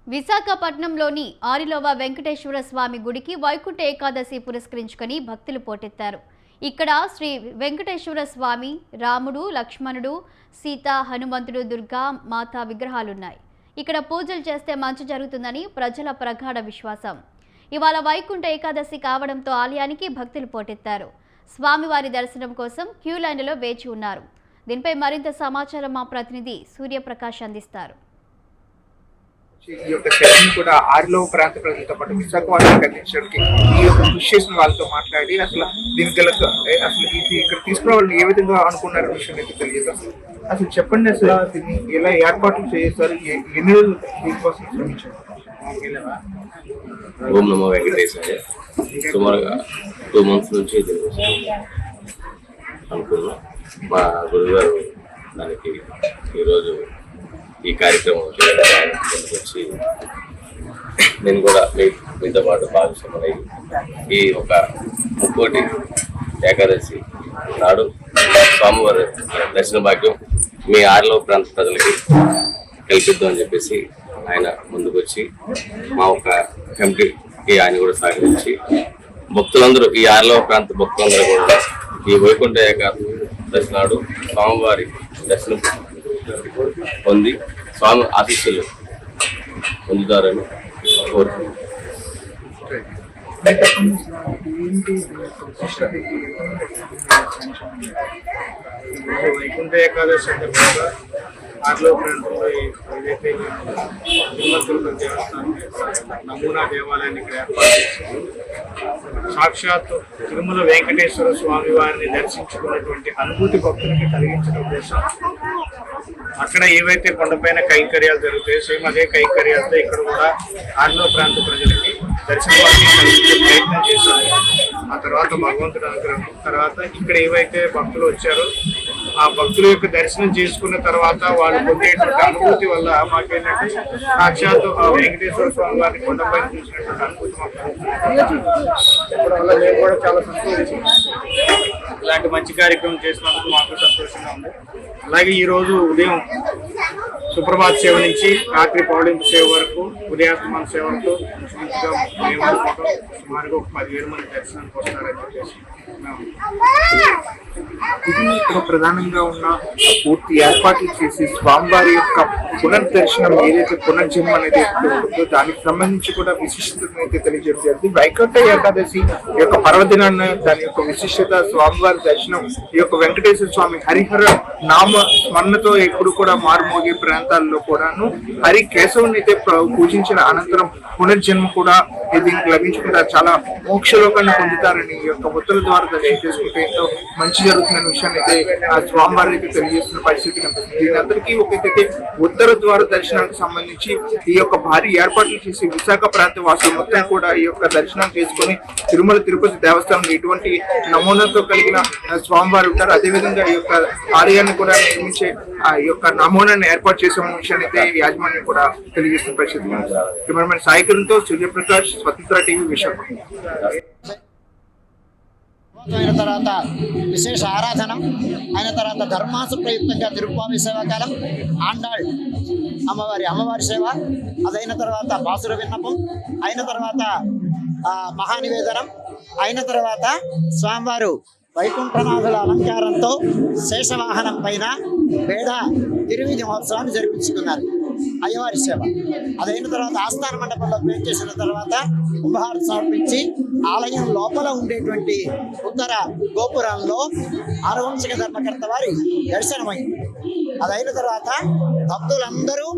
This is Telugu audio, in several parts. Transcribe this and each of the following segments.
విశాఖపట్నంలోని ఆరిలోవ వెంకటేశ్వర స్వామి గుడికి వైకుంఠ ఏకాదశి పురస్కరించుకొని భక్తులు పోటెత్తారు. ఇక్కడ శ్రీ వెంకటేశ్వర స్వామి, రాముడు, లక్ష్మణుడు, సీత, హనుమంతుడు, దుర్గా మాత విగ్రహాలున్నాయి. ఇక్కడ పూజలు చేస్తే మంచి జరుగుతుందని ప్రజల ప్రగాఢ విశ్వాసం. ఇవాళ వైకుంఠ ఏకాదశి కావడంతో ఆలయానికి భక్తులు పోటెత్తారు. స్వామివారి దర్శనం కోసం క్యూ లైన్లలో వేచి ఉన్నారు. దీనిపై మరింత సమాచారం మా ప్రతినిధి సూర్యప్రకాష్ అందిస్తారు. ఈ యొక్క చర్చను కూడా ఆరిలోవ ప్రాంత ప్రజలతో పాటు విశాఖపట్నానికి అందించడానికి ఈ యొక్క కృషి చేసిన వాళ్ళతో మాట్లాడి అసలు దీనికి గల అసలు ఇది ఇక్కడ తీసుకురావాలని ఏ విధంగా అనుకున్నారనే విషయం అయితే తెలియదు. అసలు చెప్పండి, అసలు దీన్ని ఎలా ఏర్పాట్లు చేస్తారు, ఎన్ని రోజులు దీనికోసం శ్రమించారు? ఓం నమో వెంకటేశాయ. సుమారుగా 2 months నుంచి అనుకున్నాం. మా గురుగారు దానికి ఈరోజు ఈ కార్యక్రమం చేయడానికి వచ్చి నేను కూడా మీతో పాటు భాగస్వాములై ఈ ఒక ముక్కోటి ఏకాదశి నాడు స్వామివారి దర్శన భాగ్యం మీ ఆరిలోవ ప్రాంత ప్రజలకి కల్పిద్దామని చెప్పేసి ఆయన ముందుకు వచ్చి మా ఒక కమిటీకి ఆయన కూడా సహకరించి భక్తులందరూ ఈ ఆరిలోవ ప్రాంత భక్తులందరూ కూడా ఈ వైకుంఠ ఏకాదశి నాడు స్వామివారి దర్శనం పొంది స్వామి ఆశీస్సులు పొందుతారని కోరుతున్నాను. వైకుంఠ ఏకాదశి సందర్భంగా ఆరిలోవ ప్రాంతంలో ఏదైతే తిరుమల దేవస్థానం నమూనా దేవాలయాన్ని ఇక్కడ ఏర్పాటు చేసి సాక్షాత్ తిరుమల వెంకటేశ్వర స్వామి వారిని దర్శించుకున్నటువంటి అనుభూతి భక్తులకి కలిగించడం కోసం అక్కడ ఏవైతే కొండపైన కైంకర్యాలు జరుగుతాయో సేమ్ అదే కైంకర్యాలతో ఇక్కడ కూడా ఆరిలోవ ప్రాంత ప్రజలకి దర్శనవాన్ని కలిగించే ప్రయత్నం చేశారు. ఆ తర్వాత భగవంతుడి అనుగ్రహం తర్వాత ఇక్కడ ఏవైతే భక్తులు వచ్చారో ఆ భక్తుల యొక్క దర్శనం చేసుకున్న తర్వాత వాళ్ళు పొందేటువంటి అనుభూతి వల్ల మాకేంటంటే సాక్షాత్ వెంకటేశ్వర స్వామి వారిని కొండపైన చూసినటువంటి అనుభూతి మాకు వల్ల మేము కూడా చాలా సంతోషించాం. ఇలాంటి మంచి కార్యక్రమం చేసినందుకు మాకు సంతోషంగా ఉంది. అలాగే ఈరోజు ఉదయం సుప్రభాత సేవ నుంచి రాత్రి పౌడింపు సేవ వరకు ఉదయాస్తమాన సేవలతో మేము సుమారుగా ఒక 10,000 మంది దర్శనానికి వస్తారని చెప్పేసి ఇది ఇక్కడ ప్రధానంగా ఉన్న పూర్తి ఏర్పాట్లు చేసి స్వామివారి యొక్క పునర్దర్శనం ఏదైతే పునర్జన్మ అనేది ఉంటుందో దానికి సంబంధించి కూడా విశిష్టతను అయితే తెలియజేస్తుంది. వైకుంఠ ఏకాదశి యొక్క పర్వదినాన్ని దాని యొక్క విశిష్టత స్వామివారి దర్శనం ఈ యొక్క వెంకటేశ్వర స్వామి హరిహర నామ స్మరణతో ఎప్పుడు కూడా మారుమోగే ప్రాంతాల్లో కూడాను హరి కేశవుని అయితే పూజించిన అనంతరం పునర్జన్మ కూడా దీనికి లభించుకుంటారు. చాలా మోక్షలోకాన్ని పొందుతారని ఈ యొక్క ఉత్తర ద్వారా దర్శనం చేసుకుంటే ఎంతో మంచి జరుగుతున్న విషయాన్ని అయితే ఆ స్వామివారి అయితే తెలియజేస్తున్న పరిస్థితి కనిపిస్తుంది. దీని అందరికీ ఒకటైతే ఉత్తర ద్వార దర్శనానికి సంబంధించి ఈ యొక్క భారీ ఏర్పాట్లు చేసి విశాఖ ప్రాంత వాసులు మొత్తం కూడా ఈ యొక్క దర్శనం చేసుకుని తిరుమల తిరుపతి దేవస్థానం ఎటువంటి నమూనాతో కలిగిన స్వామివారు ఉంటారు. అదేవిధంగా ఈ యొక్క ఆలయాన్ని కూడా నిర్మించే ఆ యొక్క నమూనాన్ని ఏర్పాటు చేసే విషయాన్ని అయితే యాజమాన్యం కూడా తెలియజేస్తున్న పరిస్థితి. కెమెరామెన్ సాయికరణ్తో సూర్యప్రకాష్, స్వతంత్ర టీవీ, విశాఖపట్నం. అయిన తర్వాత విశేష ఆరాధనం అయిన తర్వాత ధర్మాసు ప్రయుక్తంగా తిరుప్పావి సేవాకాలం ఆండాళ్ అమ్మవారి సేవ అదైన తర్వాత బాసుర విన్నపం అయిన తర్వాత మహానివేదనం అయిన తర్వాత స్వామివారు వైకుంఠనాథుల అలంకారంతో శేషవాహనం పైన వేద తిరువిధి మహోత్సవాన్ని జరిపించుకున్నారు. అయ్యవారి సేవ అదైన తర్వాత ఆస్థాన మండపంలో పేరు చేసిన తర్వాత ఉపహారం సమర్పించి ఆలయం లోపల ఉండేటువంటి ఉత్తర గోపురంలో ఆరవంశిక ధర్మకర్త వారి దర్శనమైంది. అదైన తర్వాత భక్తులందరూ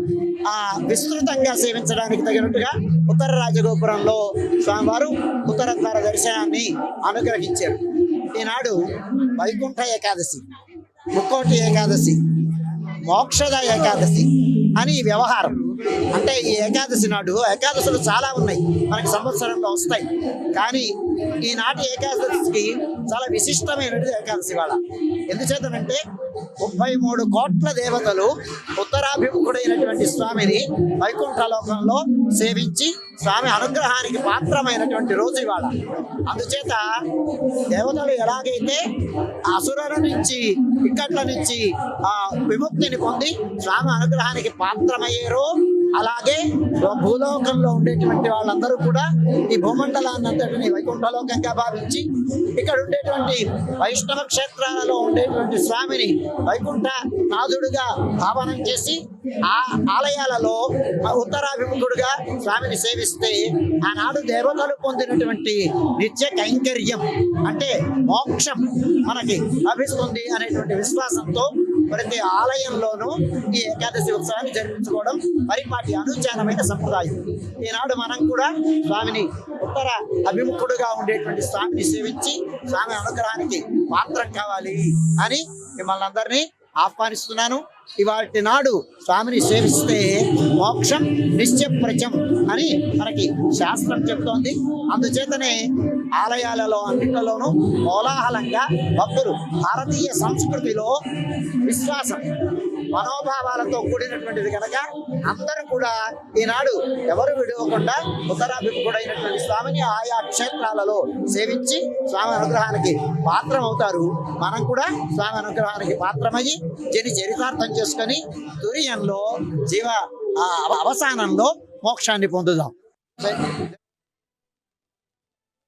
విస్తృతంగా సేవించడానికి తగినట్టుగా ఉత్తర రాజగోపురంలో స్వామివారు ఉత్తర ద్వార దర్శనాన్ని అనుగ్రహించారు. ఈనాడు వైకుంఠ ఏకాదశి, ముక్కోటి ఏకాదశి, మోక్షద ఏకాదశి అని వ్యవహారం. అంటే ఈ ఏకాదశి నాడు ఏకాదశులు చాలా ఉన్నాయి, మనకి సంవత్సరంలో వస్తాయి. కానీ ఈనాటి ఏకాదశికి చాలా విశిష్టమైనది ఏకాదశి వాళ్ళ. ఎందుచేతనంటే 33 కోట్ల దేవతలు ఉత్తరాభిముఖుడైనటువంటి స్వామిని వైకుంఠలోకంలో సేవించి స్వామి అనుగ్రహానికి పాత్రమైనటువంటి రోజు ఇవాళ. అందుచేత దేవతలు ఎలాగైతే అసురుల నుంచి ఇక్కట్ల నుంచి విముక్తిని పొంది స్వామి అనుగ్రహానికి పాత్రమయ్యారో అలాగే భూలోకంలో ఉండేటువంటి వాళ్ళందరూ కూడా ఈ భూమండలాన్ని అంతటిని వైకుంఠలోకంగా భావించి ఇక్కడ ఉండేటువంటి వైష్ణవ క్షేత్రాలలో ఉండేటువంటి స్వామిని వైకుంఠ నాథుడుగా భావనం చేసి ఆ ఆలయాలలో ఉత్తరాభిముఖుడుగా స్వామిని సేవిస్తే ఆనాడు దేవతలు పొందినటువంటి నిత్య కైంకర్యం అంటే మోక్షం మనకి లభిస్తుంది అనేటువంటి విశ్వాసంతో ప్రతి ఆలయంలోనూ ఈ ఏకాదశి ఉత్సవాన్ని జరిపించుకోవడం పరిపాటి అనుచారమైన సంప్రదాయం. ఈనాడు మనం కూడా స్వామిని ఉత్తర అభిముఖుడుగా ఉండేటువంటి స్వామిని సేవించి స్వామి అనుగ్రహానికి పాత్రం కావాలి అని మిమ్మల్ని అందరినీ ఆహ్వానిస్తున్నాను. ఇవాటి నాడు స్వామిని సేవిస్తే మోక్షం నిశ్చయప్రచం అని మనకి శాస్త్రం చెప్తోంది. అందుచేతనే ఆలయాలలో అన్నింటిలోనూ కోలాహలంగా భక్తులు భారతీయ సంస్కృతిలో విశ్వాసం మనోభావాలతో కూడినటువంటిది కనుక అందరూ కూడా ఈనాడు ఎవరు విడవకుండా ఉత్తరాభిముఖుడైనటువంటి స్వామిని ఆయా క్షేత్రాలలో సేవించి స్వామి అనుగ్రహానికి పాత్రం అవుతారు. మనం కూడా స్వామి అనుగ్రహానికి పాత్రమయ్యి చరితార్థం చేసుకొని తురియంలో జీవ అవసానంలో మోక్షాన్ని పొందుదాం.